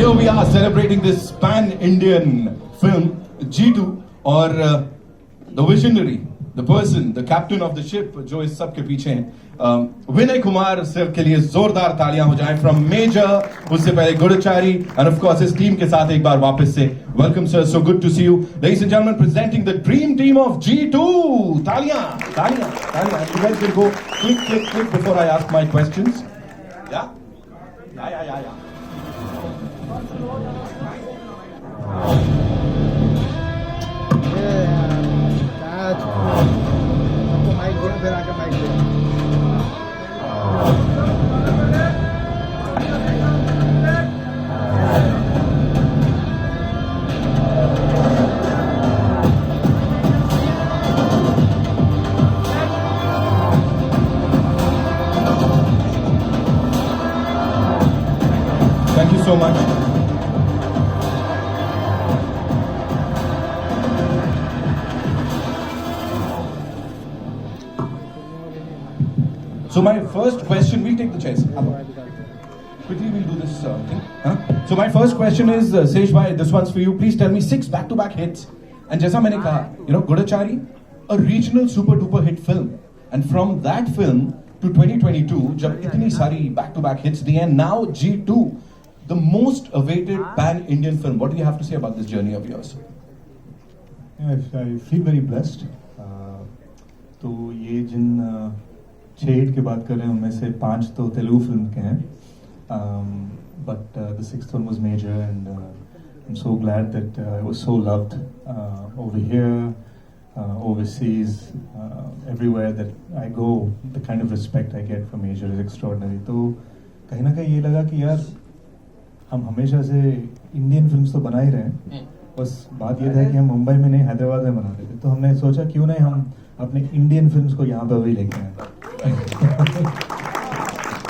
Here we are celebrating this pan-Indian film, G2, or the visionary, the person, the captain of the ship, जो इस सब के पीछे हैं, विनय कुमार सर के लिए जोरदार तालियां हो जाएं from Major, उससे पहले गुडचारी, and of course इस टीम के साथ एक बार वापस से welcome sir, so good to see you, ladies and gentlemen, presenting the dream team of G2. तालियां, तालियां, तालियां. You guys will go click before I ask my questions. Yeah. Thank you so much. So my first question, we'll take the chairs. Quickly we'll do this thing. So my first question is, Sesh bhai, this one's for you. Please tell me 6 back-to-back hits. And jaisa maine kaha, Gudachari, a regional super-duper hit film. And from that film to 2022, jab itni sari back-to-back hits diye, and now G2, the most awaited pan-Indian film. What do you have to say about this journey of yours? I feel very blessed. तो ये जिन 6 hit की बात कर रहे हैं उनमें से 5 तो तेलुगु फिल्म के हैं, but the 6th one was Major, and I'm so glad that it was so loved over here, overseas, everywhere that I go. The kind of respect I get from Major is extraordinary. तो कहीं ना कहीं ये लगा कि यार हम हमेशा से इंडियन फिल्म्स तो बना ही रहे हैं, बस बात ये था कि हम मुंबई में नहीं हैदराबाद में बनाते थे, तो हमने सोचा क्यों नहीं हम अपने इंडियन फिल्म्स को यहाँ पे भी लेके आए.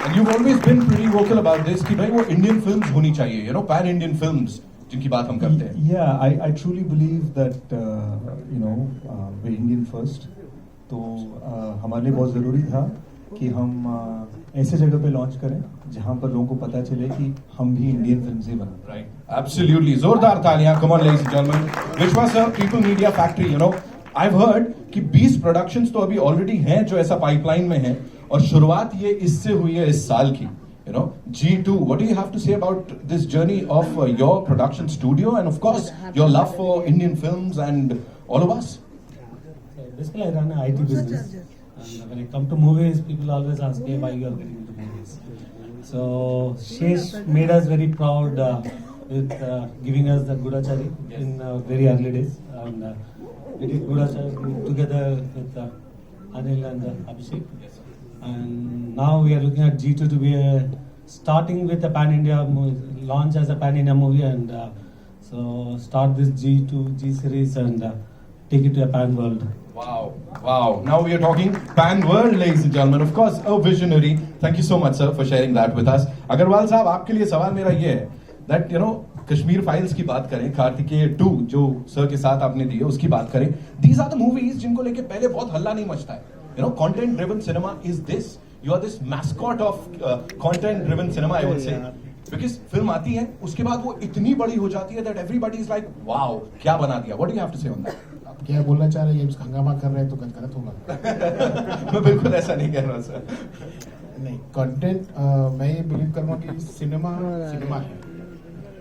And you've always been pretty vocal about this कि भाई वो इंडियन फिल्म्स होनी चाहिए, pan Indian films जिनकी बात हम करते हैं. Yeah, I truly believe that we're Indian first. तो हमारे लिए बहुत ज़रूरी था कि हम ऐसे जगह पे लॉन्च करें जहाँ पर लोगों को पता चले कि हम भी इंडियन फिल्म्स ही बना. Right, absolutely. जोरदार तालियां. Come on, ladies and gentlemen. Vishwa sir, People Media Factory. I've heard कि 20 प्रोडक्शंस तो अभी ऑलरेडी हैं जो ऐसा पाइपलाइन में हैं, और शुरुआत ये इससे हुई है इस साल की. G2, what do you have to say about this journey of your production studio and of course your love for Indian films and all of us? So basically, I run an IT business, and when I come to movies, people always ask me why you are getting into movies. So Shesh made us very proud with giving us the Gudachari in very early days, and we did Gudachari together with Anil and Abhishek. And now we are looking at G2 to be starting with a pan-India movie, launch as a pan-India movie, and so start this G2 G series and take it to a pan-world. Wow. Now we are talking pan-world, ladies and gentlemen. Of course, a visionary. Thank you so much, sir, for sharing that with us. Agarwal साहब, आपके लिए सवाल मेरा ये है that Kashmir files की बात करें, कार्तिकेय 2 जो सर के साथ आपने दी है उसकी बात करें. These are the movies जिनको लेके पहले बहुत हल्ला नहीं मचता है. Content driven cinema is this. You are this mascot of content driven cinema, I would say. Because film आती है, उसके बाद वो इतनी बड़ी हो जाती है that everybody is like, wow, क्या बना दिया. What do you have to say on that? आप क्या बोलना चाह रहे हैं? ये हंगामा कर रहे हैं तो गलत होगा. मैं बिल्कुल ऐसा नहीं कह रहा सर. नहीं, कंटेंट मैं ये बिलीव करूँगा कि सिनेमा है,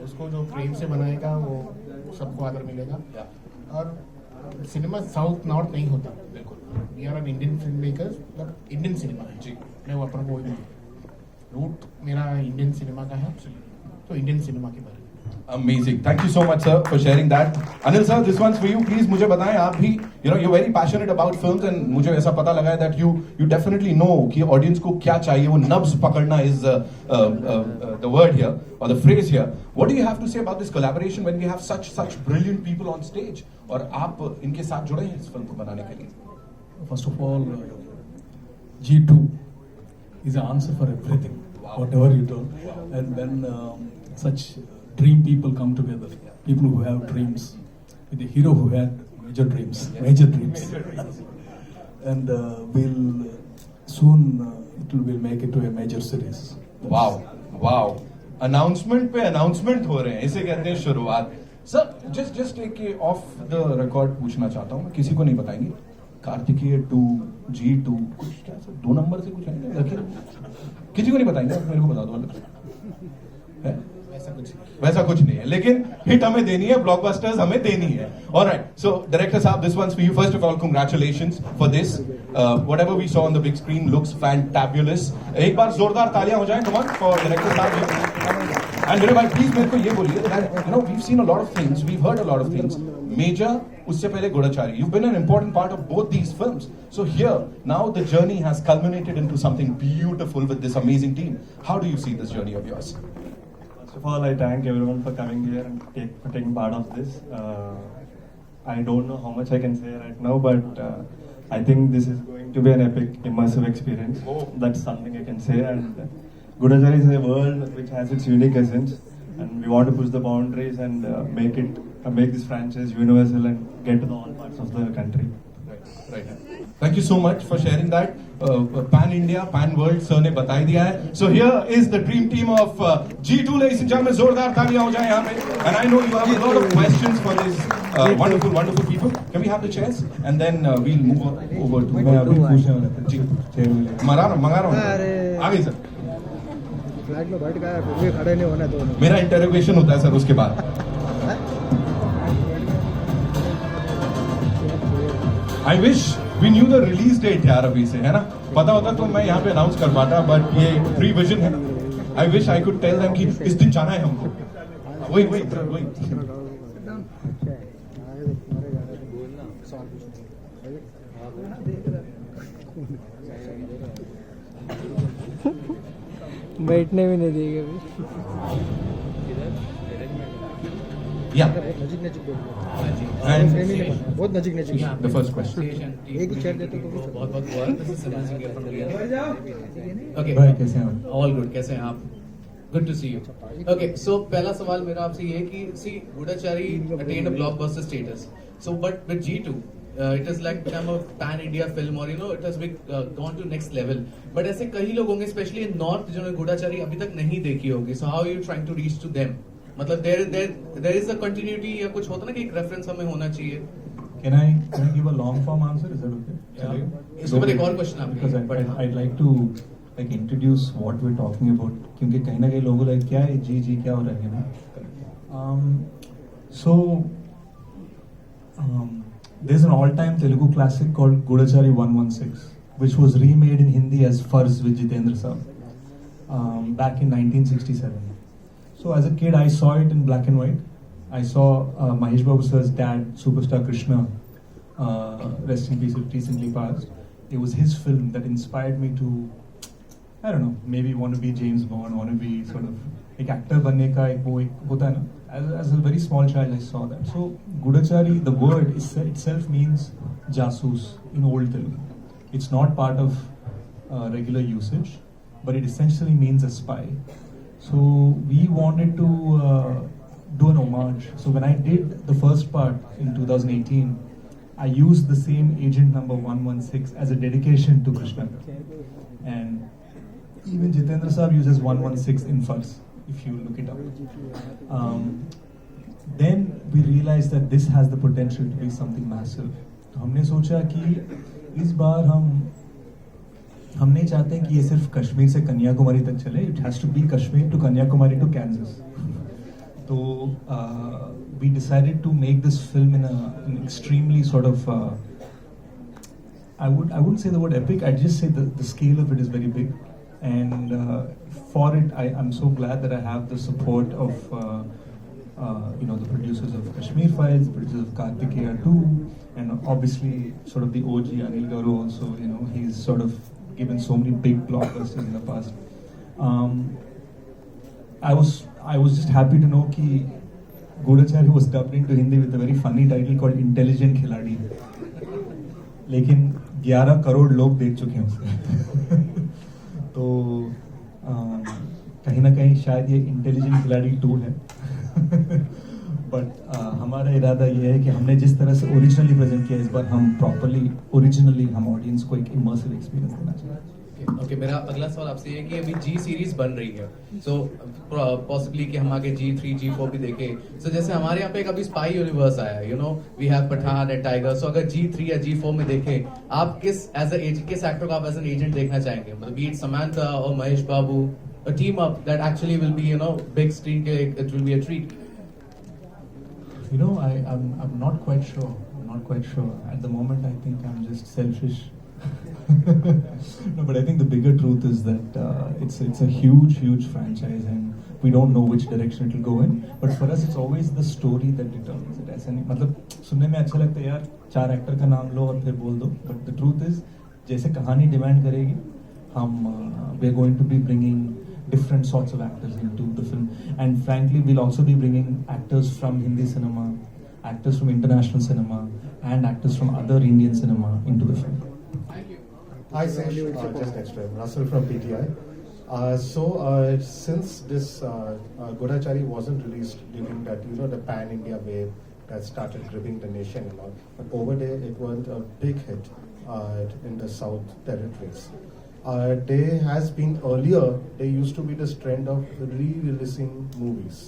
उसको जो प्रेम से बनाएगा वो सबको आदर मिलेगा. और सिनेमा साउथ नॉर्थ नहीं होता. बिल्कुल, we are an Indian film makers, but Indian cinema है जी. मैं वो अपन को रूट मेरा इंडियन सिनेमा का है, तो इंडियन सिनेमा के बारे में. Amazing. Thank you so much, sir, for sharing that. Anil sir, this one's for you. Please मुझे बताएं, आप भी you're very passionate about films, and मुझे ऐसा पता लगा है that you definitely know कि audience को क्या चाहिए. वो nubs पकड़ना is the word here or the phrase here. What do you have to say about this collaboration when we have such brilliant people on stage? और आप इनके साथ जुड़े हैं इस फिल्म को बनाने के लिए. First of all, G2 is an answer for everything, whatever you do. And when such dream people come together, people who have dreams, with a hero who had major dreams, and we'll soon we'll make it to a major series. Wow. Announcement पे announcement हो रहे हैं, इसे कहते हैं शुरुआत। Sir just एक of the record पूछना चाहता हूँ, किसी को नहीं बताएंगे, कार्तिकेय 2 G2 कुछ क्या सर 2 नंबर से कुछ है किसी को नहीं बताएंगे, आप मेरे को बता दो अलग है? वैसा कुछ नहीं है, लेकिन हिट हमें देनी है, ब्लॉकबस्टर्स हमें देनी है। ऑलराइट, सो डायरेक्टर साहब, this one's for you. First of all congratulations for this, whatever we saw on the big screen looks fantabulous. एक बार जोरदार तालियां हो जाएं, कम ऑन, फॉर डायरेक्टर साहब। एंड मेरे भाई प्लीज मेरे को ये बोलिए that you know we have seen a lot of things, we have heard a lot of things. Major, उससे पहले Goodachari, you've been an important part of both these films. So here, now the journey has culminated into something beautiful with this amazing team. How do you see this journey of yours? First of all, I thank everyone for coming here and for taking part of this. I don't know how much I can say right now, but I think this is going to be an epic, immersive experience. Oh. That's something I can say. And Gudachari is a world which has its unique essence, and we want to push the boundaries and make this franchise universal and get to all parts of the country. Right. Thank you so much for sharing that. Pan India, Pan World, sir ने बता ही दिया है. So here is the dream team of G2, ladies and gentlemen. जोरदार तालियां हो जाए यहाँ पे. And I know you have a lot of questions for these wonderful people. Can we have the chairs? And then we'll move over to. मैं अभी पूछने वाला था। जी. chair मिलेगा। मंगा रहा हूँ. आ गई सर. फ्लाइट में बैठ गया, फिर भी खड़े नहीं होना तो मेरा इंटरोगेशन होता है सर उसके बाद. I wish we knew the release date यार अभी से, है ना? पता होता तो मैं यहाँ पे अनाउंस कर पाता, बट ये प्री विजन है. I wish I could tell them कि इस दिन जाना है हमको. वही. बैठने भी नहीं देंगे अभी। Yeah. नजीक बोलो। And बहुत नजीक the first question. एक ही चेयर देते तो कुछ बहुत ओके भाई कैसे हैं आप? ऑल गुड, कैसे हैं आप? Good to see you. Okay, so पहला सवाल मेरा आपसे ये है कि see Goodachari attend a blockbuster status, so but with G2 it is like become a pan India film, or you know it has been gone to next level. But ऐसे कई लोग होंगे स्पेशली इन नॉर्थ जिन्होंने गुडाचारी अभी तक नहीं देखी होगी. So how are you trying to reach to them? मतलब देयर इज अ कंटिन्यूटी या कुछ होता ना कि एक रेफरेंस हमें होना चाहिए. Can I give a long form answer? Is that okay? इसके बाद एक और क्वेश्चन Because आपके. I'd like to like introduce what we're talking about. क्योंकि कहीं ना कहीं लोगों like क्या है जी क्या हो रहा है ना? So there's an all-time Telugu classic called Gudachari 116, which was remade in Hindi as Farz with Jitendra Saab back in 1967. So as a kid, I saw it in black and white. I saw Mahesh Babu sir's dad, superstar Krishna, rest in peace, recently passed. It was his film that inspired me to, I don't know, maybe want to be James Bond, want to be sort of एक actor बनने का एक वो एक होता है ना. As a very small child, I saw that. So Gudachari, the word itself means jasoos in old Telugu. It's not part of regular usage, but it essentially means a spy. So we wanted to do an homage. So when I did the first part in 2018, I used the same agent number 116 as a dedication to Krishna. And even Jitendra Saab uses 116 in Farz, if you look it up. Then we realized that this has the potential to be something massive. तो हमने सोचा कि इस बार हम नहीं चाहते कि ये सिर्फ कश्मीर से कन्याकुमारी तक चले. It has to be Kashmir to Kanyakumari to Kansas. So we decided to make this film in an extremely sort of I wouldn't say the word epic. I'd just say the scale of it is very big, and for it I'm so glad that I have the support of the producers of Kashmir Files, the producers of Kartikeya 2, and obviously sort of the OG Anil Garu also. He's sort of given so many big blockbusters in the past. I was just happy to know कि Gudachari was dubbed into Hindi with a very funny title called Intelligent Khiladi. लेकिन 11 करोड़ लोग देख चुके हैं उसे. तो कहीं ना कहीं शायद ये इंटेलिजेंट खिलाड़ी 2 है. बट हमारा इरादा ये है कि हमने जिस तरह से ओरिजिनली प्रेजेंट किया, इस बार हम प्रॉपरली ओरिजिनली हम ऑडियंस को एक इमर्सिव एक्सपीरियंस देना चाहते हैं. ओके मेरा अगला सवाल आपसे ये है कि अभी जी सीरीज बन रही है, सो पॉसिबली कि हम आगे G3 G4 भी देखें। सो जैसे हमारे यहाँ पे एक अभी स्पाई यूनिवर्स आया है, you know we have Pathaan and Tiger. So अगर G3 या G4 में देखें, आप किस एक्टर को आप एज एन एजेंट देखना चाहेंगे? मतलब बीट समांथा और महेश बाबू, a team up that actually will be, you know, big screen, it will be a treat. You know, I'm not quite sure. I'm not quite sure. At the moment, I think I'm just selfish. No, but I think the bigger truth is that it's a huge franchise, and we don't know which direction it will go in. But for us, it's always the story that determines it. ऐसा नहीं, मतलब सुनने में अच्छा लगता है यार, 4 actor का नाम लो और फिर बोल दो. But the truth is, जैसे कहानी डिमांड करेगी, हम we're going to be bringing different sorts of actors into the film, and frankly we'll also be bringing actors from Hindi cinema, actors from international cinema, and actors from other Indian cinema into the film. Hi Sesh, just next to him, Russell from PTI. Since this Godachari wasn't released during that, you know, the pan-India wave that started gripping the nation and all, but over there it was a big hit in the South territories. There has been earlier, there used to be this trend of re-releasing movies,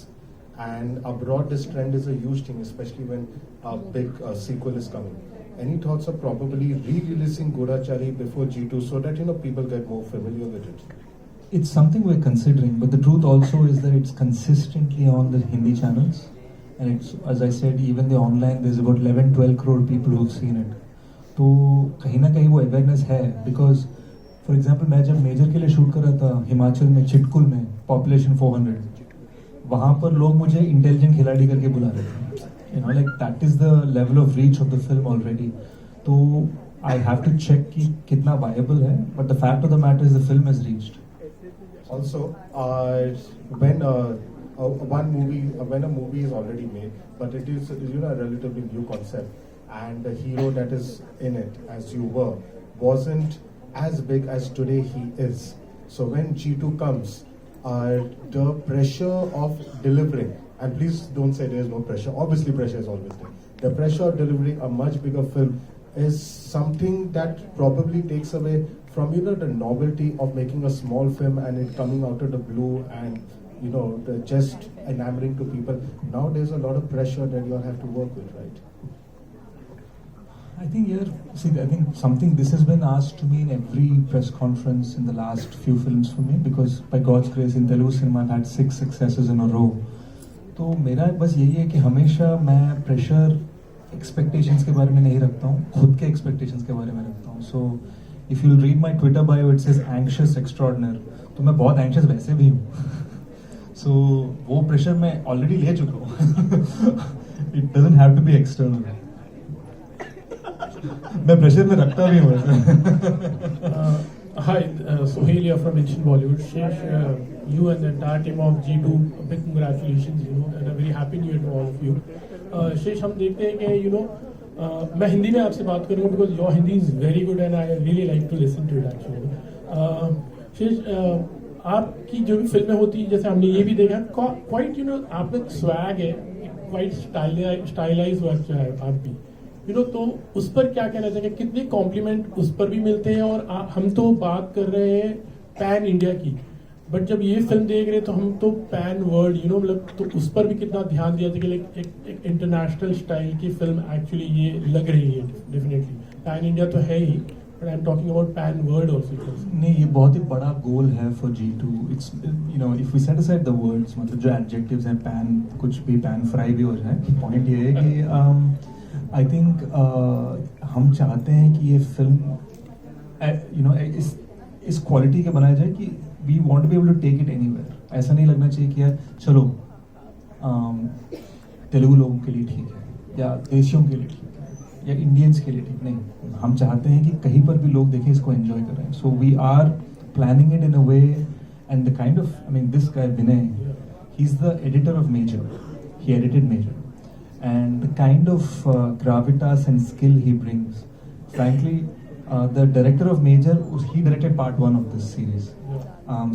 and abroad this trend is a huge thing, especially when a big sequel is coming. Any thoughts of probably re-releasing Godachari before G2 so that, you know, people get more familiar with it? It's something we're considering, but the truth also is that it's consistently on the Hindi channels, and it's, as I said, even the online, there's about 11-12 crore people who've seen it. तो कहीं ना कहीं वो awareness है, because for example मैं जब major के लिए शूट कर रहा था हिमाचल में चिटकुल में, पॉपुलेशन 400, वहाँ पर लोग मुझे इंटेलिजेंट खिलाड़ी करके बुला रहे थे. You know, like that is the level of reach of the film already. तो आई हैव टू चेक कि कितना वायबल है, but the fact of the matter is the film has reached. Also, when a movie is already made, but it is, you know, a relatively new concept, and the hero that is in it, as you were, wasn't as big as today he is. So when G2 comes, the pressure of delivering, and please don't say there is no pressure, obviously pressure is always there. The pressure of delivering a much bigger film is something that probably takes away from, you know, the novelty of making a small film and it coming out of the blue and, you know, just enamoring to people. Now there's a lot of pressure that you all have to work with, right? I think I think something this has been asked to me in every press conference in the last few films for me, because by God's grace in Telugu cinema I've had 6 successes in a row. तो मेरा बस यही है कि हमेशा मैं pressure expectations के बारे में नहीं रखता हूँ, खुद के एक्सपेक्टेशंस के बारे में रखता हूँ. So if you read my Twitter bio it says anxious extraordinary, तो मैं बहुत एंग्शियस वैसे भी हूँ. सो वो प्रेशर मैं ऑलरेडी ले चुका हूँ. It doesn't have to be external. मैं प्रेशर में रखता भी हूँ. Hi, Sohail here from Ancient Bollywood. Shesh, you and the entire team of G2, a big congratulations, you know, and a very happy new year to all of you. Shesh, हम देखते हैं कि, you know, मैं हिंदी में आपसे बात करूँगा because your Hindi is very good and I really like to listen to it actually. Shesh, आपकी जो भी फिल्में होती हैं, जैसे हमने ये भी देखा, quite, you know, आप में swag है, quite stylized वर्क जो है आप भी. You know, तो उस पर क्या कहना चाहिए, कितने कॉम्प्लीमेंट उस पर भी मिलते हैं? और हम तो बात कर रहे हैं पैन इंडिया की, बट जब ये फिल्म देख रहे हैं तो हम तो पैन वर्ल्ड, यू नो, मतलब तो उस पर भी कितना ध्यान दिया जाए कि एक इंटरनेशनल स्टाइल की फिल्म एक्चुअली ये लग रही है. डेफिनेटली पैन इंडिया तो है ही, but I am talking about pan world also. नहीं, ये बहुत ही बड़ा गोल है for G2. It's, you know, if we set aside the words, मतलब जो एडजेक्टिव्स हैं, पैन कुछ भी, पैन फ्राई भी हो जाए, पॉइंट ये है कि आई थिंक हम चाहते हैं कि ये फिल्म, यू नो, इस क्वालिटी के बनाया जाए कि we want to be able to take it anywhere. ऐसा नहीं लगना चाहिए कि यार चलो तेलुगु लोगों के लिए ठीक है या देशियों के लिए ठीक है या इंडियंस के लिए ठीक. नहीं, हम चाहते हैं कि कहीं पर भी लोग देखें, इसको एंजॉय करें. So we are planning it in a way, and the kind of, I mean, this guy Vinay, he is the editor of Major. He edited Major, and the kind of gravitas and skill he brings, frankly, the director of Major, he directed part 1 of this series.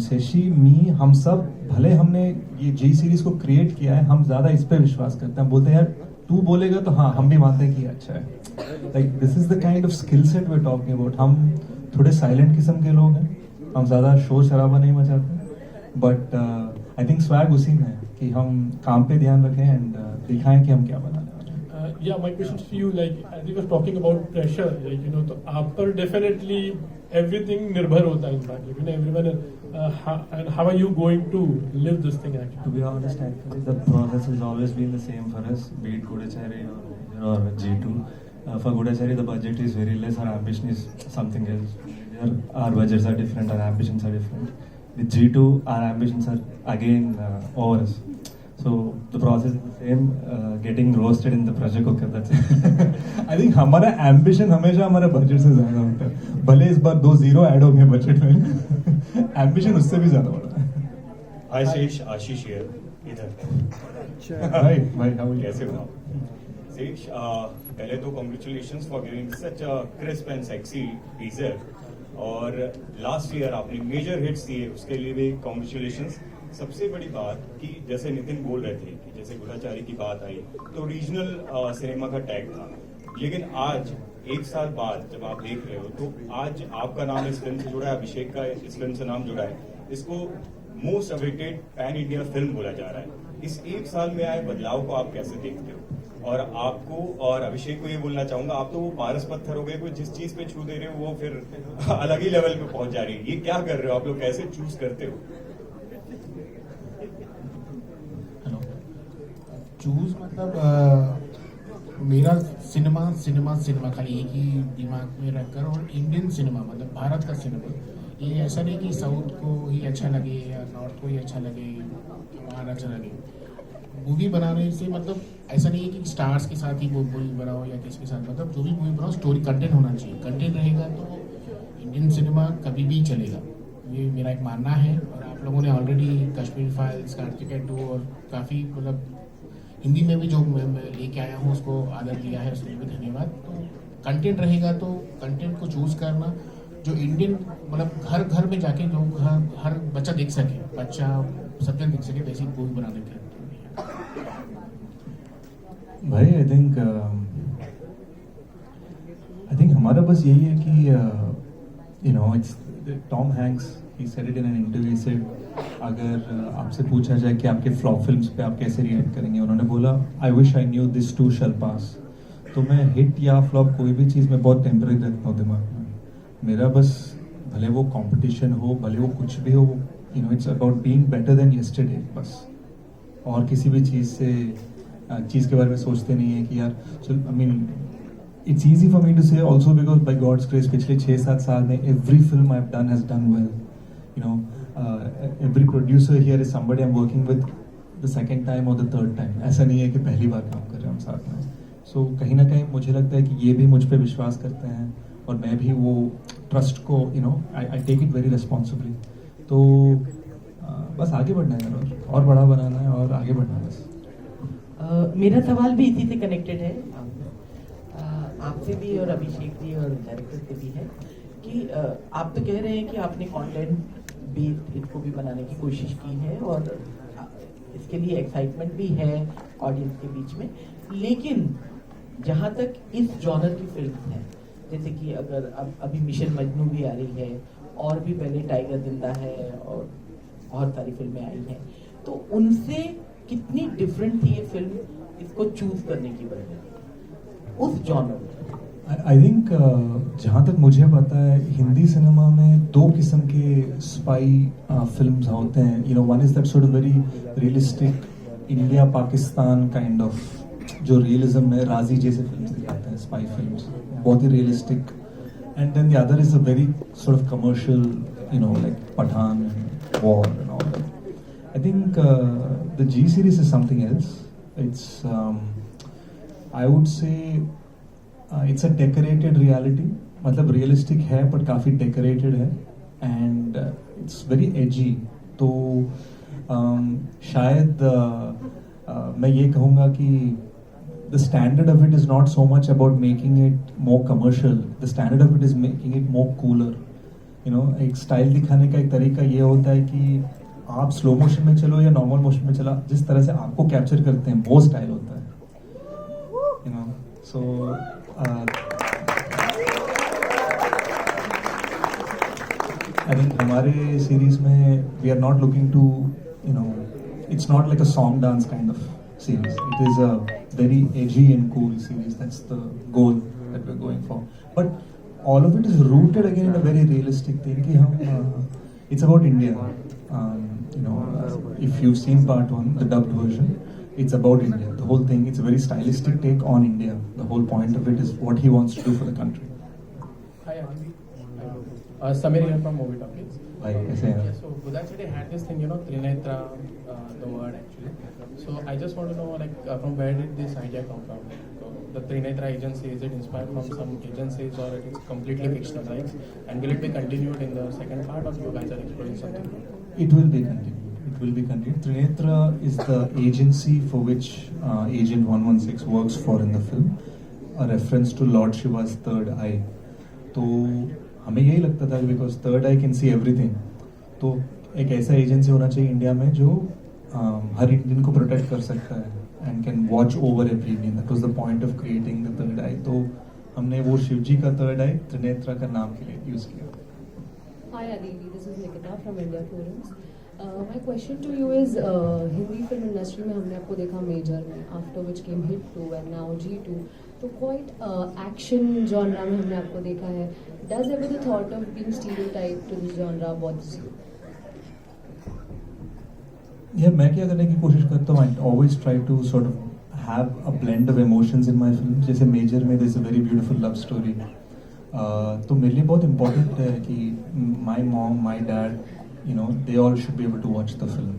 Seshi, me, हम सब, भले हमने ये G series को create किया है, हम ज़्यादा इस पे विश्वास करते हैं. बोलते हैं यार तू बोलेगा तो हाँ, हम भी मानते हैं कि अच्छा है. Like this is the kind of skill set we're talking about. हम थोड़े silent किस्म के लोग हैं, हम ज़्यादा शोर शराबा नहीं मचाते, बट आई थिंक स्वैग उसी में है कि हम काम पे ध्यान रखें एंड दिखाएं कि हम क्या बनाने वाले हैं. Yeah, my question to you, like as you were talking about pressure, like you know, तो आप पर definitely everything निर्भर होता है in fact, you know, everyone, and how are you going to live this thing actually? To be honest, actually, the process has always been the same for us, be it Gudachari or G2. For Gudachari, the budget is very less, our ambition is something else. Our budgets are different, our ambitions are different. With G2, our ambitions are again over us. So the process is the same, getting roasted in the pressure cooker. That's it. I think हमारा ambition हमेशा हमारे budget से ज़्यादा होता है. भले इस बार 2 0 add हो गए budget में, ambition उससे भी ज़्यादा बड़ा है. हाय शेष, आशीष हियर इधर. भाई how are you? कैसे हो आप? शेष, पहले तो congratulations for giving such a crisp and sexy teaser, और लास्ट ईयर आपने मेजर हिट्स दिए, उसके लिए भी कॉन्ग्रेचुलेशंस. सबसे बड़ी बात कि जैसे नितिन बोल रहे थे कि जैसे गुड़ाचारी की बात आई तो रीजनल सिनेमा का टैग था, लेकिन आज 1 साल बाद जब आप देख रहे हो तो आज आपका नाम इस फिल्म से जुड़ा है, अभिषेक का इस फिल्म से नाम जुड़ा है, इसको most awaited pan India film बोला जा रहा है. इस 1 साल में आए बदलाव को आप कैसे देखते हो? और आपको और अभिषेक को ये बोलना चाहूंगा, आप तो वो पारस पत्थर हो गए, कोई जिस चीज पे छू दे रहे हो वो फिर अलग ही लेवल पे पहुंच जा रही है. ये क्या कर रहे हो आप लोग, कैसे चूज करते हो? चूज मतलब मेरा सिनेमा खाली एक ही दिमाग में रखकर, और इंडियन सिनेमा मतलब भारत का सिनेमा, ये ऐसा नहीं कि साउथ को ही अच्छा लगे या नॉर्थ को ही अच्छा लगे, वहाँ अच्छा लगे. मूवी बनाने से मतलब ऐसा नहीं है कि स्टार्स के साथ ही मूवी बनाओ या किसके साथ, मतलब जो भी मूवी बनाओ स्टोरी कंटेंट होना चाहिए. कंटेंट रहेगा तो इंडियन सिनेमा कभी भी चलेगा, ये मेरा एक मानना है. और आप लोगों ने ऑलरेडी कश्मीर फाइल्स, कार्तिकेय 2 और काफ़ी मतलब हिंदी में भी जो मैं लेके आया हूँ उसको आदर दिया है, उसके लिए भी धन्यवाद. तो कंटेंट रहेगा तो कंटेंट को चूज करना जो इंडियन मतलब घर घर में जाके जो हर बच्चा देख सके, बच्चा सब जन देख सके, वैसी मूवी बनाने के भाई. आई थिंक हमारा बस यही है कि you know it's Tom Hanks, he said it in an interview, he said अगर आपसे पूछा जाए कि आपके फ्लॉप फिल्म्स पे आप कैसे रिएक्ट करेंगे, उन्होंने बोला I wish I knew this too shall pass. तो मैं हिट या फ्लॉप कोई भी चीज़ में बहुत टेम्पररी रखता हूँ दिमाग में. मेरा बस भले वो कंपटीशन हो, भले वो कुछ भी हो, you know it's about being better than yesterday बस. और किसी भी चीज़ के बारे में सोचते नहीं है कि यार चल, I mean it's easy for me to say also because by God's grace पिछले 6-7 साल में every film I've done has done well. You know, every producer here is somebody I'm working with the second time or the third time. ऐसा नहीं है कि पहली बार काम कर रहे हैं हम साथ में. So कहीं ना कहीं मुझे लगता है कि ये भी मुझ पे विश्वास करते हैं और मैं भी वो ट्रस्ट को you know I take it very responsibly. तो बस आगे बढ़ना है और बड़ा बनाना है और आगे बढ़ना है बस. मेरा सवाल भी इसी से कनेक्टेड है, आपसे भी और अभिषेक जी और डायरेक्टर से भी है कि आप तो कह रहे हैं कि आपने कंटेंट बेस्ड इसको भी बनाने की कोशिश की है और इसके लिए एक्साइटमेंट भी है ऑडियंस के बीच में, लेकिन जहाँ तक इस जॉनर की फिल्म है, जैसे कि अगर अब अभी मिशन मजनू भी आ रही है और भी पहले टाइगर जिंदा है और बहुत सारी फिल्में आई हैं, तो उनसे कितनी डिफरेंट थी ये फिल्म इसको चूज करने की वजह उस जॉनर में? आई थिंक जहाँ तक मुझे पता है हिंदी सिनेमा में 2 किस्म के स्पाई फिल्म्स होते हैं. You know, one is that sort of very realistic India Pakistan kind of, जो रियलिज्म में राजी जैसे फिल्म्स दिखाते हैं, स्पाई फिल्म्स बहुत ही realistic. And then the other is a very sort of commercial, you know, like Pathaan, War and all that. I think the G series is something else. It's I would say it's a decorated reality, मतलब realistic है but काफ़ी decorated है and it's very एजी. तो शायद मैं ये कहूँगा कि the standard of it is not so much about making it more commercial, the standard of it is making it more cooler. You know, एक स्टाइल दिखाने का एक तरीका ये होता है कि आप स्लो मोशन में चलो या नॉर्मल मोशन में चला, जिस तरह से आपको कैप्चर करते हैं वो स्टाइल होता है. You no, so I think हमारे series में we are not looking to, you know, it's not like a song dance kind of series. It is a very edgy and cool series. That's the goal that we're going for. But all of it is rooted again in a very realistic thing. कि हम it's about India. You know, if you've seen part 1, the dubbed version, it's about India. The whole thing, it's a very stylistic take on India. The whole point of it is what he wants to do for the country. Hi, Anvi. Samir here from Movie Talkies. Hi, ऐसे हैं. Yeah, so Budachari had this thing, you know, Trinetra, the word actually. So I just want to know, like, from where did this idea come from? So the Trinetra agency, is it inspired from some agencies or it is completely fictionalized? And will it be continued in the second part, or you guys are exploring something new? It will be continued. It will be continued. Trinetra is the agency for which Agent 116 works for in the film. A reference to Lord Shiva's third eye. तो हमें यही लगता था because third eye can see everything. तो एक ऐसा agency होना चाहिए इंडिया में जो हर इंडियन को प्रोटेक्ट कर सकता है and can watch over every Indian. That was the point of creating the third eye. तो हमने वो शिवजी का third eye त्रिनेत्रा का नाम के लिए यूज किया. Hi Aditi, this is Nikita from India Forums. My question to you is, Hindi film industry में हमने आपको देखा मेजर में, after which came Hit 2 and now G2. तो quite action genre में हमने आपको देखा है. Does ever the thought of being stereotyped to this genre bothers you? Yeah, मैं क्या करने की कोशिश करता हूँ. I always try to sort of have a blend of emotions in my films. जैसे मेजर में there's a very beautiful love story. तो मेरे लिए बहुत important है कि my mom, my dad, you know, they all should be able to watch the film.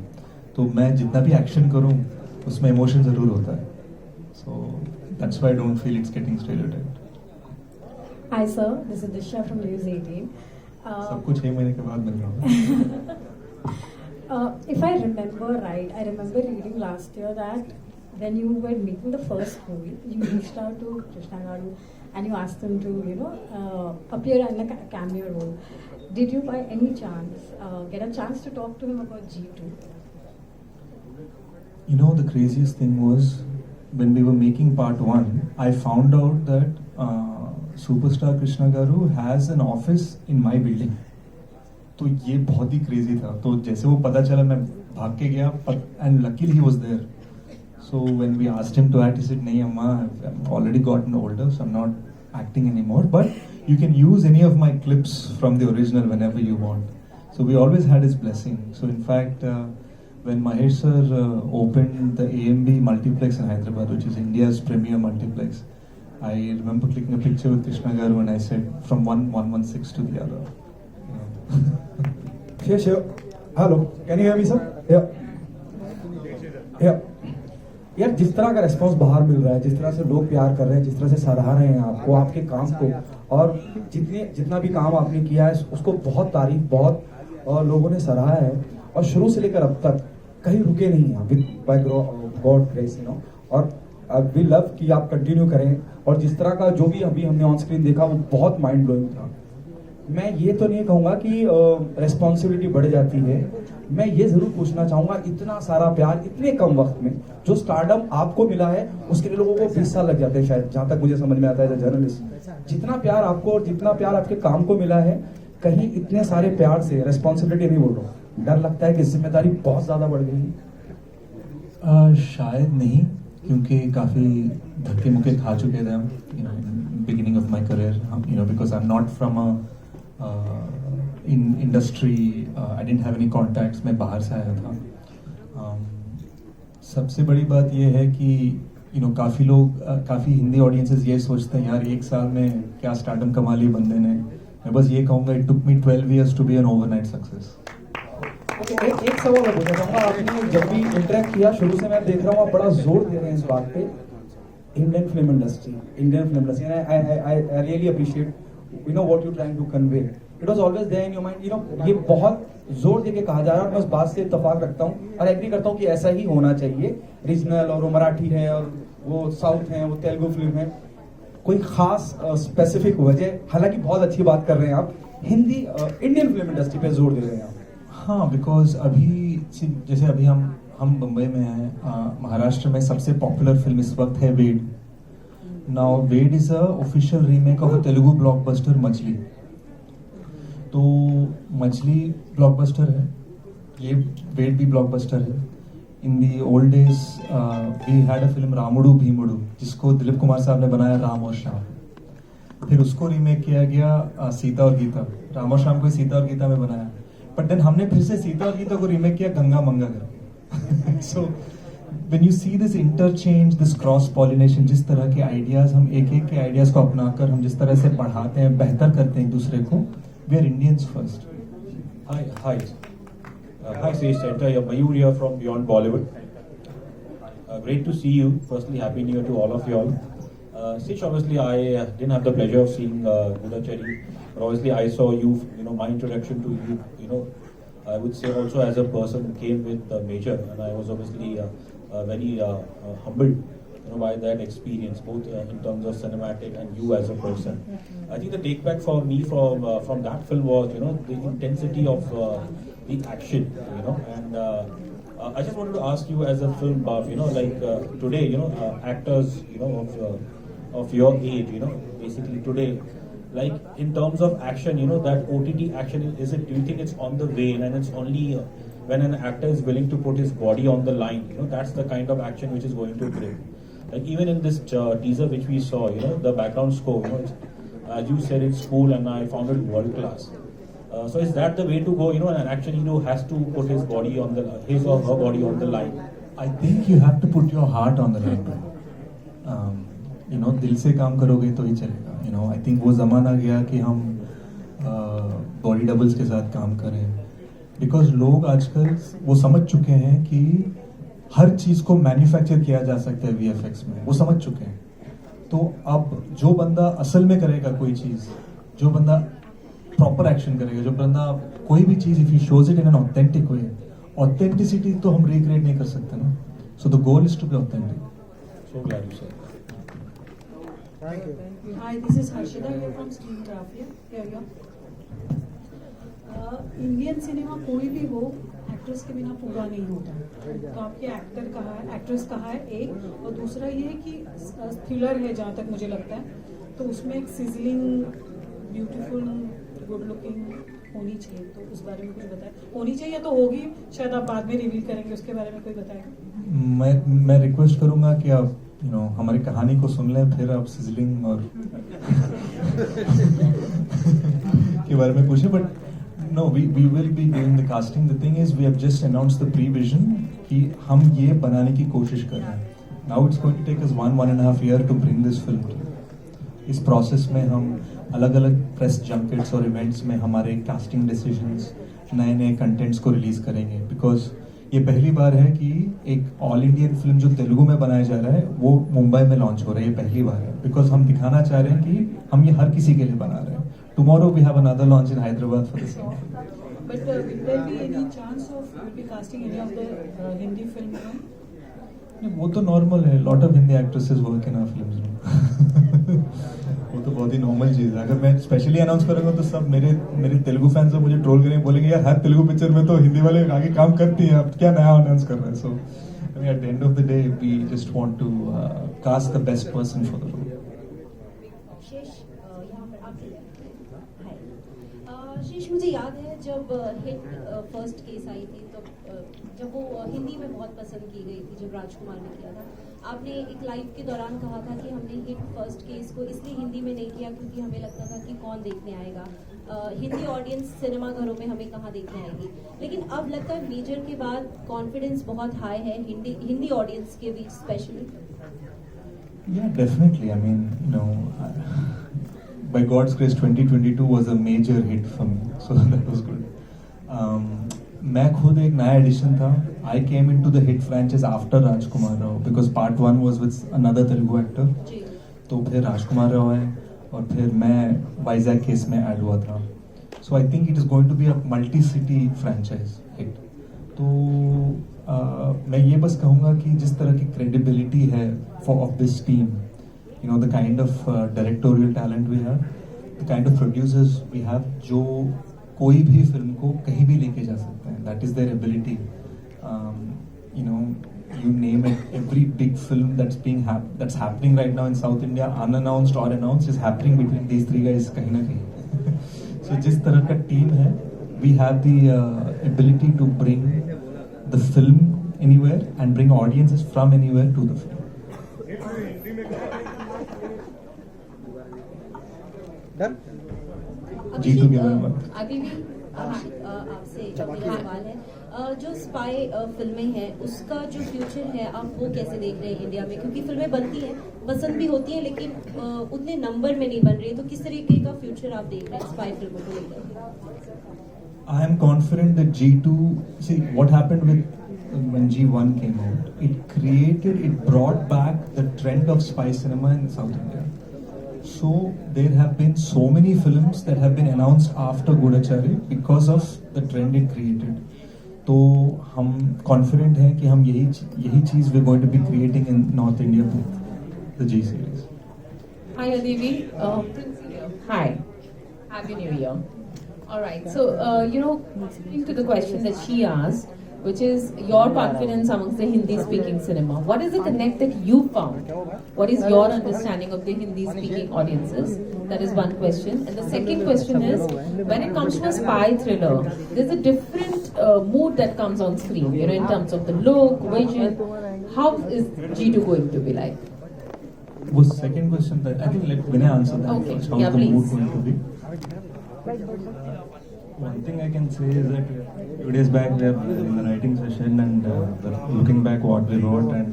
तो मैं जितना भी एक्शन करूँ उसमें इमोशन ज़रूर होता है. So that's why I don't feel it's getting stereotyped. Hi sir, this is Disha from News 18. सब कुछ 6 महीने के बाद मिल रहा हूँ. If I remember right, I remember reading last year that when you were making the first movie, you reached out to Krishna Garu and you asked him to, you know, appear in a cameo role. Did you by any chance get a chance to talk to him about G2? You know, the craziest thing was when we were making part 1, I found out that superstar Krishna Garu has an office in my building. तो ये बहुत ही crazy था. तो जैसे वो पता चला मैं भाग के गया and luckily he was there. So when we asked him to act, he said, "नहीं अम्मा, I've already gotten older, so I'm not acting anymore. But you can use any of my clips from the original whenever you want." So we always had his blessing. So in fact, when Mahesh sir opened the AMB multiplex in Hyderabad, which is India's premier multiplex, I remember clicking a picture with Krishna Garu and I said, from 116 to the other. Sure. Hello, can you hear me, sir? Yeah. यार जिस तरह का response बाहर मिल रहा है, जिस तरह से लोग प्यार कर रहे हैं, जिस तरह से सराह रहे हैं आपको, आपके काम को, और जितना भी काम आपने किया है उसको बहुत तारीफ, बहुत लोगों ने सराहा है और शुरू से लेकर अब तक कहीं रुके नहीं हैं with by God grace, you know. और वी लव कि आप कंटिन्यू करें. और जिस तरह का जो भी अभी हमने ऑन स्क्रीन देखा वो बहुत माइंड ब्लोइंग था. मैं ये तो नहीं कहूँगा कि रिस्पॉन्सिबिलिटी बढ़ जाती है. मैं ये जरूर पूछना चाहूँगा, इतना सारा प्यार इतने कम वक्त में जो स्टारडम आपको मिला है उसके लिए लोगों को 20 साल लग जाते हैं शायद, जहाँ तक मुझे समझ में आता है एज अ जर्नलिस्ट. जितना प्यार आपको और जितना प्यार आपके काम को मिला है, कहीं इतने सारे प्यार से रिस्पॉन्सिबिलिटी नहीं बोल रहा हूँ, डर लगता है कि जिम्मेदारी बहुत ज्यादा बढ़ गई. शायद नहीं, क्योंकि काफी धक्के मुक्के खा चुके थे हम, you know, in beginning of my career, you know, because I'm not from a in industry, I didn't have any contacts. मैं बाहर से आया था. सबसे बड़ी बात ये है कि you know, काफी लोग, काफी हिंदी ऑडियंसेस ये सोचते हैं यार 1 साल में क्या स्टारडम कमा ली बंदे ने. मैं बस ये कहूँगा, it took me 12 years to be an overnight success. एक सवाल मैं पूछना चाहूँगा. आपने जब भी इंटरेक्ट किया, शुरू से मैं देख रहा हूँ आप बड़ा जोर दे रहे हैं इस बात पे, Indian film industry. I really appreciate, you know, what you're trying to convey. It was always there in your mind, you know. ये बहुत जोर देके कहा जा रहा है और मैं उस बात से इत्तेफाक रखता हूँ और एग्री करता हूँ कि ऐसा ही होना चाहिए. रीजनल और वो मराठी है और वो साउथ है, वो तेलुगु फिल्म है, कोई खास स्पेसिफिक वजह, हालांकि बहुत अच्छी बात कर रहे हैं आप, हिंदी इंडियन फिल्म इंडस्ट्री पे जोर दे रहे हैं आप. हाँ, बिकॉज अभी जैसे अभी हम मुंबई में हैं, महाराष्ट्र में सबसे पॉपुलर फिल्म इस वक्त है Ved. Now Ved is a official remake of a Telugu blockbuster Majili. तो मछली ब्लॉकबस्टर है, ये वेट भी ब्लॉकबस्टर है. In the old days we had a film Ramudu Bheemudu, जिसको दिलीप कुमार साहब ने बनाया राम और श्याम. फिर उसको रीमेक किया गया सीता और गीता. राम और श्याम को सीता और गीता में बनाया, बट देन हमने फिर से सीता और गीता को रीमेक किया गंगा मंगा कर. सो when you see this interchange, this cross pollination, जिस तरह के आइडियाज हम एक के आइडियाज को अपनाकर हम जिस तरह से बढ़ाते हैं, बेहतर करते हैं एक दूसरे को, we are Indians first. Hi, Srish Center. Mayur here from Beyond Bollywood. Great to see you. Firstly, Happy New Year to all of you all. Srish, obviously, I didn't have the pleasure of seeing Gudachari, but obviously, I saw you. My introduction to you. I would say also as a person who came with Major, and I was obviously very humbled. By that experience, both in terms of cinematic and you as a person. I think the take back for me from that film was, the intensity of the action, and I just wanted to ask you as a film buff, today, actors, of your age, basically today, like in terms of action, that OTT action, do you think it's on the wane, and it's only when an actor is willing to put his body on the line, that's the kind of action which is going to bring. Like even in this teaser which we saw, the background score, as you said, it's cool, and I found it world class. So is that the way to go? An action hero has to put his or her body on the line. I think you have to put your heart on the line. दिल से काम करोगे तो ही चलेगा. I think वो ज़माना गया कि हम बॉडी डबल्स के साथ काम करें, बिकॉज लोग आजकल वो समझ चुके हैं कि हर चीज को मैन्युफैक्चर किया जा सकता है VFX में, वो समझ चुके हैं. तो अब जो बंदा असल में करेगा कोई चीज, जो बंदा प्रॉपर एक्शन करेगा, जो बंदा कोई भी चीज if he shows it in an authentic way, authenticity तो हम रिक्रिएट नहीं कर सकते ना. So the goal is to be authentic. So glad you said. Thank you. Hi, this is Harshida here from Screencraft. Here. Indian cinema कोई भी हो, actress के बिना पूरा नहीं होता. तो आपके एक्टर कहाँ है, एक्ट्रेस कहाँ है, एक. और दूसरा ये है कि थ्रिलर है जहाँ तक मुझे लगता है, तो उसमें एक सिजलिंग, ब्यूटीफुल, गुड लुकिंग होनी चाहिए. तो उस बारे में कुछ बताएं. होनी चाहिए या तो होगी, शायद आप बाद में रिवील करेंगे, उसके बारे में कोई बताएगा. मैं रिक्वेस्ट करूंगा कि आप हमारी कहानी को सुन लें, फिर आप सिजलिंग और के बारे में पूछें. But No, we will be doing the casting. The thing is, we have just announced the pre-vision कि हम ये बनाने की कोशिश कर रहे हैं. Now it's going to take us 1.5 years to bring this film to. इस process में हम अलग-अलग press junkets और events में हमारे casting decisions, नए contents को release करेंगे. Because ये पहली बार है कि एक all Indian film जो तेलुगु में बनाया जा रहा है, वो मुंबई में launch हो रहा है. ये पहली बार है. Because हम दिखाना चाह रहे हैं कि हम ये हर किसी के लिए बना रहे हैं. Tomorrow we have another launch in Hyderabad for the same. But will there be any chance of casting any of the Hindi film? वो तो नॉर्मल है. Lot of Hindi actresses work in our films. वो तो बहुत ही normal चीज है. अगर मैं स्पेशली अनाउंस करूंगा तो सब मेरे तेलुगु फैंस मुझे ट्रोल करेंगे, बोलेंगे यार हर तेलुगु पिक्चर में तो हिंदी वाले आगे काम करती हैं, अब क्या नया अनाउंस कर रहे हैं. So at the end of the day we just want to cast the best person for the role. शीश, मुझे याद है जब हिट फर्स्ट केस आई थी, तो जब वो हिंदी में बहुत पसंद की गई थी, जब राजकुमार ने किया था, आपने एक लाइव के दौरान कहा था कि हमने हिट फर्स्ट केस को इसलिए हिंदी में नहीं किया क्योंकि हमें लगता था कि कौन देखने आएगा, हिंदी ऑडियंस सिनेमा घरों में हमें कहाँ देखने आएगी. लेकिन अब लगता है मेजर के बाद कॉन्फिडेंस बहुत हाई है हिंदी ऑडियंस के बीच specially. Yeah, definitely. I mean, by God's grace, 2022 was a major hit for me, so that was good. मैं खुद एक नया एडिशन था. I came into the hit franchise after Rajkumar Rao because part 1 was with another Telugu actor. तो फिर राजकुमार राव है और फिर मैं वाइजैक केस में ऐड हुआ था. So I think it is going to be a multi-city franchise hit. तो मैं ये बस कहूँगा कि जिस तरह की credibility है of this team, the kind of directorial talent we have, the kind of producers we have, जो कोई भी फिल्म को कहीं भी लेके जा सकते हैं. That is their ability. You name it, every big film that's happening right now in South India, unannounced or announced, is happening between these three guys कहीं ना कहीं. So जिस तरह का टीम है, we have the ability to bring the film anywhere and bring audiences from anywhere to the film. G2 के बारे में अदिति, आपसे मेरा सवाल है, जो स्पाई फिल्में हैं उसका जो फ्यूचर है आप वो कैसे देख रहे हैं इंडिया में, क्योंकि फिल्में बनती हैं, पसंद भी होती हैं, लेकिन उतने नंबर में नहीं बन रही, तो किस तरीके का फ्यूचर आप देख रहे हैं स्पाई फिल्मों को लेकर? I am confident that G2, see what happened with when G1 came out, it brought back the trend of spy cinema in South India. So there have been so many films that have been announced after Gudachari because of the trend it created. तो हम confident हैं कि हम यही चीज़ we're going to be creating in North India with the G series. Hi Aditi, hi, Happy New Year. All right, so speaking to the question that she asked, which is your confidence amongst the Hindi-speaking cinema. What is the connect that you found? What is your understanding of the Hindi-speaking audiences? That is one question. And the second question is, when it comes to a spy thriller, there's a different mood that comes on screen, in terms of the look, vision. How is G2 going to be like? वो second question that I think let Vinay answer that. Okay, first. How yeah, the please. mood going to be? One thing I can say is that 2 days back we were in the writing session and looking back what we wrote, and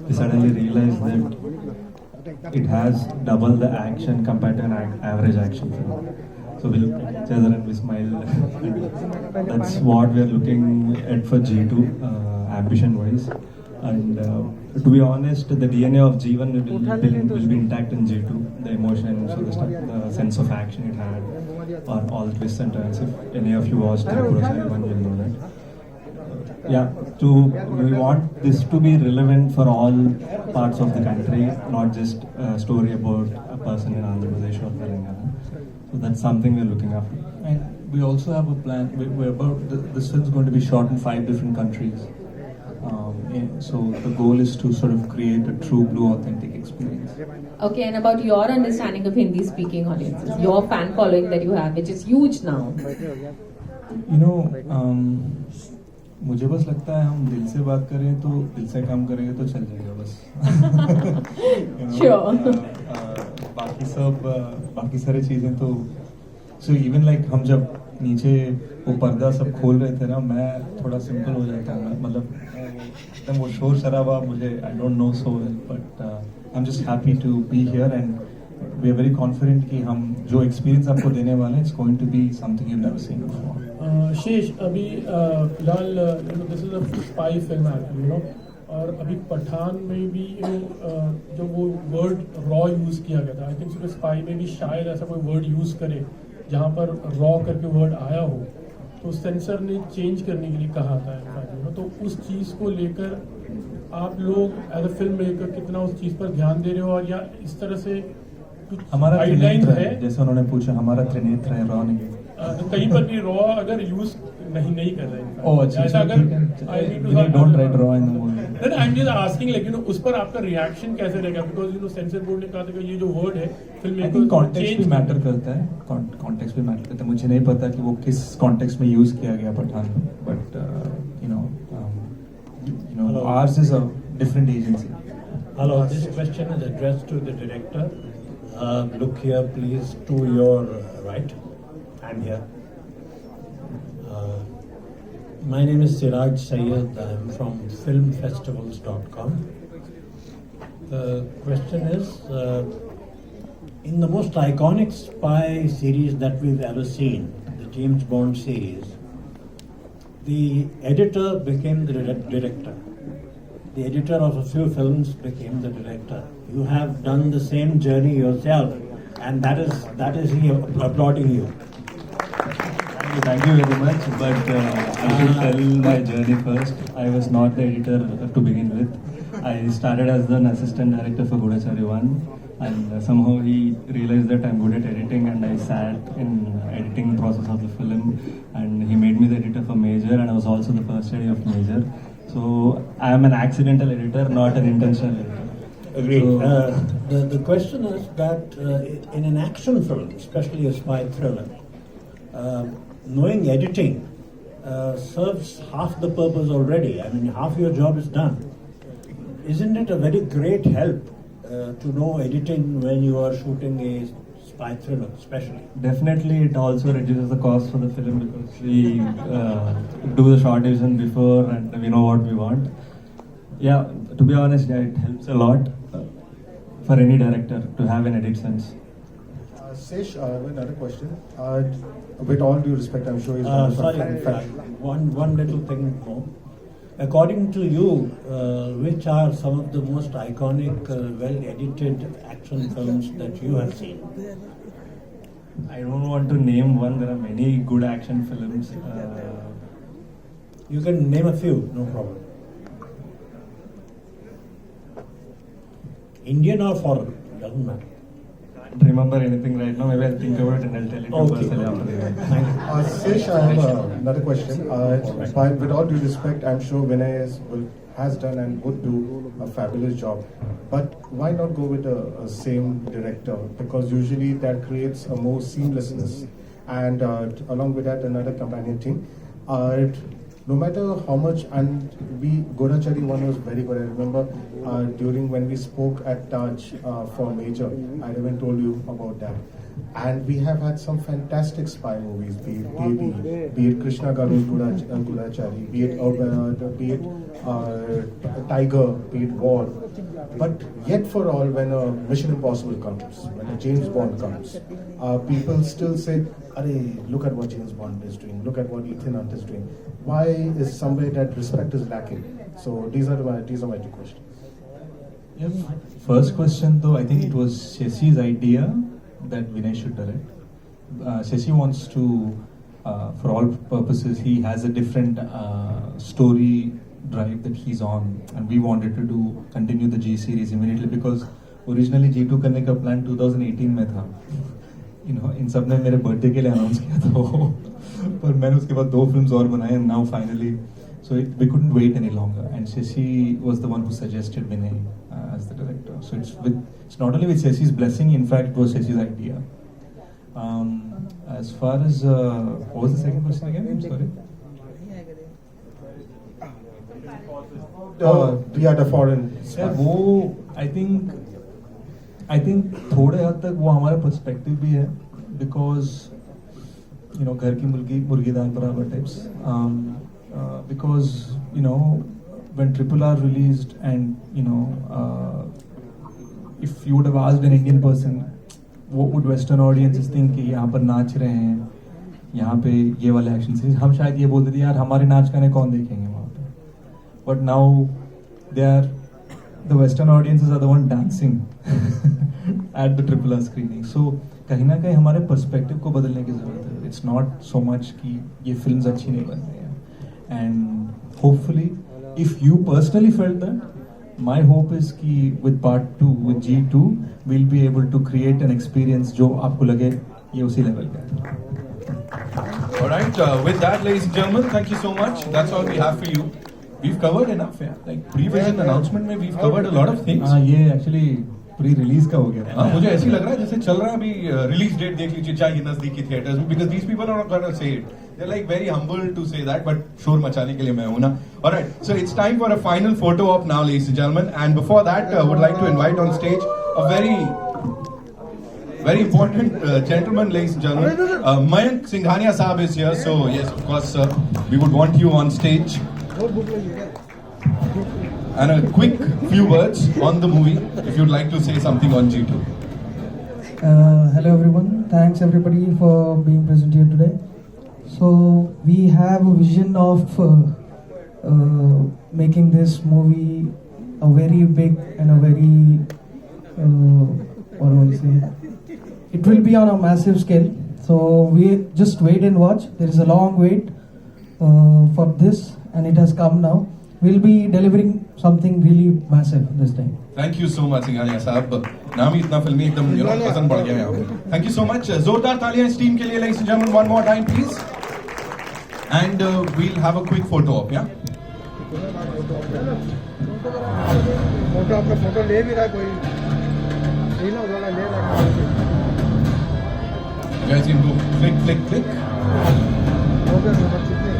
we suddenly realized that it has double the action compared to an average action film. So we look at each other and we smile. And that's what we are looking at for G2, ambition-wise. And to be honest, the DNA of G1 will be intact in G2. The emotions, so the sense of action it had, or all the twists and turns. If any of you watched the Gudachari one, will know that. We want this to be relevant for all parts of the country, not just a story about a person in Andhra Pradesh or Telangana. So that's something we're looking after. And we also have a plan. This film is going to be shot in 5 different countries. So the goal is to sort of create a true blue authentic experience. Okay, and about your understanding of Hindi-speaking audiences, your fan following that you have, which is huge now. मुझे बस लगता है हम दिल से बात करें तो दिल से काम करेंगे तो चल जाएगा बस. Sure. बाकी सारी चीजें तो so even like हम जब नीचे वो पर्दा सब खोल रहे थे ना, मैं थोड़ा सिंपल हो जाता हूँ, मतलब एकदम वो शोर शराबा मुझे I don't know so well, but I'm just happy to be here and we are very confident कि हम जो experience आपको देने वाले हैं, it's going to be something you've never seen before. शेष अभी फिलहाल this is a spy film actually और अभी पठान में भी जो वो वर्ड रॉ यूज किया गया था, आई थिंक स्पाई में भी शायद ऐसा कोई वर्ड यूज करे जहाँ पर रॉ करके वर्ड आया हो, तो सेंसर ने चेंज करने के लिए कहा था तो उस चीज़ को लेकर आप लोग एज अ फिल्म मेकर कितना उस चीज़ पर ध्यान दे रहे हो, और या इस तरह से हमारा गाइडलाइन त्रिनेत्र है है, जैसे उन्होंने पूछा, हमारा त्रिनेत्र है, रॉ नहीं. तो कहीं पर भी रॉ अगर यूज नहीं कर रहे हैं, अच्छा, अगर don't write raw in the movie. then I'm just asking like उस पर आपका रिएक्शन कैसे रहेगा, because सेंसर बोर्ड ने कहा था कि ये जो वर्ड है फिल्म में कॉन्टेक्स्ट भी मैटर करता है, कॉन्टेक्स्ट भी मैटर करता है. मुझे नहीं पता कि वो किस कॉन्टेक्स्ट में यूज किया गया पठान में, but ours is a different agency. Hello, this question is addressed to the director. Look here, please, to your right. I'm here. My name is Siraj Syed. I'm from filmfestivals.com. The question is, in the most iconic spy series that we've ever seen, the James Bond series, the editor became the director. The editor of a few films became the director. You have done the same journey yourself, and that is me applauding you. Thank you very much, but I should tell my journey first. I was not the editor to begin with. I started as an assistant director for Gudachari 1, and somehow he realized that I'm good at editing, and I sat in editing process of the film, and he made me the editor for Major, and I was also the first edit of Major. So I am an accidental editor, not an intentional editor. Agreed. So, the question is that in an action film, especially a spy thriller, knowing editing serves half the purpose already. I mean, half your job is done. Isn't it a very great help to know editing when you are shooting a spy thriller, especially? Definitely, it also reduces the cost for the film because we do the short division before and we know what we want. Yeah, to be honest, yeah, it helps a lot for any director to have an edit sense. Sesh, another question. With all due respect, I'm sure he's one little thing more. According to you, which are some of the most iconic, well-edited action films that you have seen? I don't want to name one. There are many good action films. You can name a few, no problem. Indian or foreign, doesn't matter. I can't remember anything right now. Maybe I'll think about it and I'll tell it to you personally after the event. Thank you. Sesh, I have another question. With all due respect, I'm sure Vinay has done and would do a fabulous job. But why not go with a same director? Because usually that creates a more seamlessness. And along with that, another companion team. No matter how much, and Godachari one was very good. I remember during when we spoke at Taj for Major, I even told you about that. And we have had some fantastic spy movies, be it Devi, be it Krishna Garu's Godachari, be it Tiger, be it War. But yet for all, when a Mission Impossible comes, when a James Bond comes, people still say, look at what James Bond is doing, look at what Ethan Hunt is doing. Why is somewhere that respect is lacking? So these are my two questions. Yeah, first question though, I think it was Sheshi's idea that Vinay should direct. Sheshi wants to, for all purposes, he has a different story drive that he's on, and we wanted to continue the G series immediately because originally G2 करने का plan 2018 में था. You know, इन सब ने मेरे birthday के लिए announce किया था वो, पर मैंने उसके बाद 2 films और बनाए and now finally, so we couldn't wait any longer. And Sheshi was the one who suggested Vinay as the director. So it's not only with Sheshi's blessing, in fact, it was Sheshi's idea. As far as what was the second question again? I'm sorry. The foreign. Yeah, वो I think थोड़े हद तक वो हमारा perspective भी है because you know घर की मुर्गी दाल बराबर types. Because you know when RRR released and you know if you would have asked an Indian person what would Western audiences think कि यहाँ पर नाच रहे हैं यहाँ पे ये वाले एक्शन सीन्स, हम शायद ये बोलते थे यार हमारे नाच गाने कौन देखेंगे वहाँ पे. But now the Western audiences are the one dancing at the RRR screening. So कहीं ना कहीं हमारे पर्सपेक्टिव को बदलने की जरूरत है. It's not so much कि ये फिल्म्स अच्छी नहीं बन रही हैं. And hopefully, if you personally felt that, my hope is कि with part 2, with G2, we'll be able to create an experience जो आपको लगे ये उसी level का है. Alright, with that, ladies and gentlemen, thank you so much. That's all we have for you. We've covered enough, yeah. Like pre-vision announcement में we've covered a lot of things. हाँ, ये actually pre-release का हो गया. हाँ, मुझे ऐसी लग रहा है जैसे चल रहा है अभी release date देख लीजिए चाहे नजदीकी theaters में, because these people are not going to say it. They're like very humble to say that, but शोर मचाने के लिए मैं हूँ ना. Alright, so it's time for a final photo op now, ladies and gentlemen. And before that, would like to invite on stage a very important gentleman, ladies and gentlemen. Mayank Singhania Saab is here, so yes, of course, we would want you on stage. And a quick few words on the movie, if you'd like to say something on G2. Hello everyone, thanks everybody for being present here today. So we have a vision of making this movie a very big and a very, what do I say? It will be on a massive scale. So we just wait and watch. There is a long wait for this, and it has come now. We'll be delivering something really massive this time. Thank you so much, Singhania साहब. नाम ही इतना फिल्मी एकदम पसंद पड़ गया यहाँ पे. Thank you so much. जोरदार तालियां इस टीम के लिए, ladies and gentlemen, one more time, please. And we'll have a quick photo op, yeah. Photo अपना फोटो ले भी रहा है कोई, ले लो ले रहा है. You guys can go click. हो गया नंबर कितने